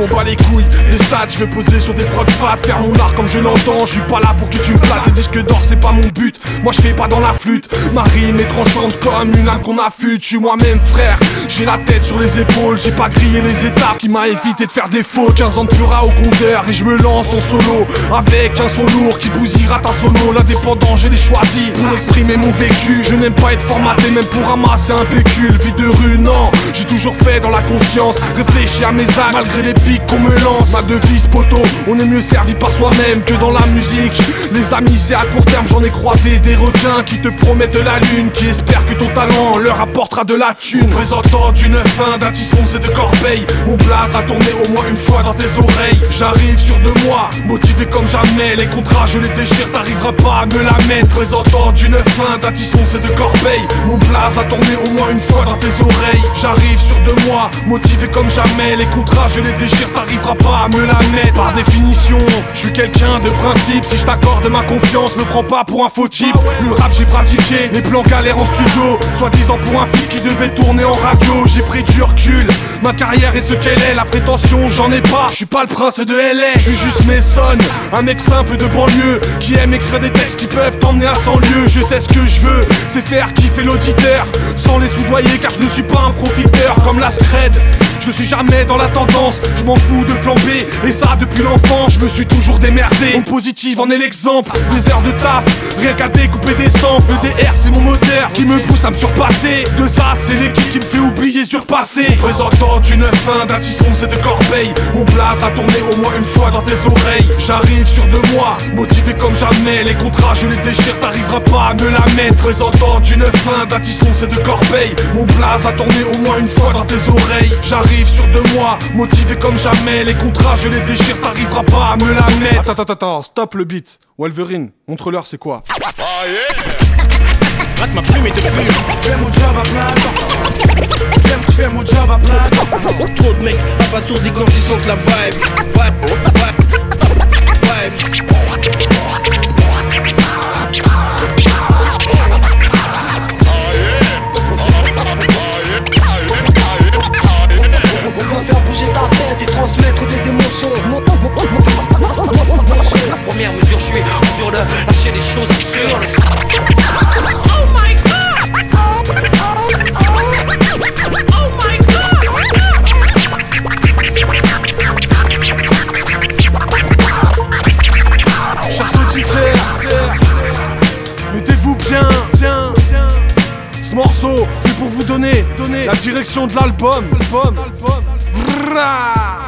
m'en bats les couilles des stats, je vais poser sur des prods fat, faire mon art comme je l'entends. Je suis pas là pour que tu me flattes, les disques d'or c'est pas mon but. Moi je fais pas dans la flûte, ma rime est tranchante comme une âme qu'on affûte. Je suis moi-même frère, j'ai la tête sur les épaules, j'ai pas grillé les étapes qui m'a évité de faire des fautes. 15 ans de pura au compteur et je me lance en solo avec un son lourd qui bousillera ta sono. L'indépendant je l'ai choisi pour exprimer mon vécu. Je n'aime pas être formaté même pour ramasser un pécule. Vie de rue non, j'ai toujours fait dans la conscience, réfléchi à mes actes malgré les pics qu'on me lance. Ma devise poteau, on est mieux servi par soi-même que dans la musique. Les amis c'est à court terme, j'en ai croisé des requins qui te promettent de la lune, qui espèrent que ton talent leur apportera de la thune. Présentant du 9-1, d'un Tisserons et de Corbeil, mon blaze a tourné au moins une fois dans tes oreilles. J'arrive sûr de moi, motivé comme jamais, les contrats je les déchire, t'arriveras pas à me la mettre. Présentant du 9-1, d'un Tisserons et de Corbeil, mon blaze a tourné au moins une fois dans tes oreilles. J'arrive sûr de moi, motivé comme jamais, les contrats je les déchire, t'arriveras pas à me la mettre. Par définition, je suis quelqu'un de principe, si je t'accorde ma confiance, me prends pas pour un faux type. Le rap j'ai pratiqué, les plans galères en studio, soi-disant pour un film qui devait tourner en radio. J'ai pris du recul, ma carrière est ce qu'elle est, la prétention j'en ai pas, je suis pas le prince de LA. Je suis juste Mason, un mec simple de banlieue, qui aime écrire des textes qui peuvent t'emmener à 100 lieues. Je sais ce que je veux, c'est faire kiffer l'auditeur, sans les soudoyer car je ne suis pas un profiteur comme la scred. Je suis jamais dans la tendance, je m'en fous de flamber, et ça depuis l'enfance, je me suis toujours démerdé. On positive en est l'exemple, des heures de taf, rien qu'à découper des samples. Le DR c'est mon moteur qui me pousse à me surpasser. De ça c'est l'équipe qui me fait oublier surpasser. Présentant du 9-1, d'un Tisserons et de Corbeil, mon blaze a tourné au moins une fois dans tes oreilles. J'arrive sûr de moi, motivé comme jamais, les contrats je les déchire, t'arriveras pas à me la mettre. Présentant du 9-1, d'un Tisserons et de Corbeil, mon blaze a tourné au moins une fois dans tes oreilles. J'arrive sûr de moi, motivé comme jamais, les contrats je les déchire, t'arriveras pas à me la mettre. Attends, stop le beat. Wolverine, montre-leur c'est quoi. Rate ma plume et te fume. Fais mon job à plat. Fais mon job à plat. Trop de mecs abasourdis quand ils sentent la vibe. On va faire bouger ta tête et transmettre des émotions. Première mesure, je suis sur le lâcher des choses sur le. Oh my god! Oh my god! Chers auditeurs, mettez-vous bien. Ce morceau, c'est pour vous donner la direction de l'album. Brrrah.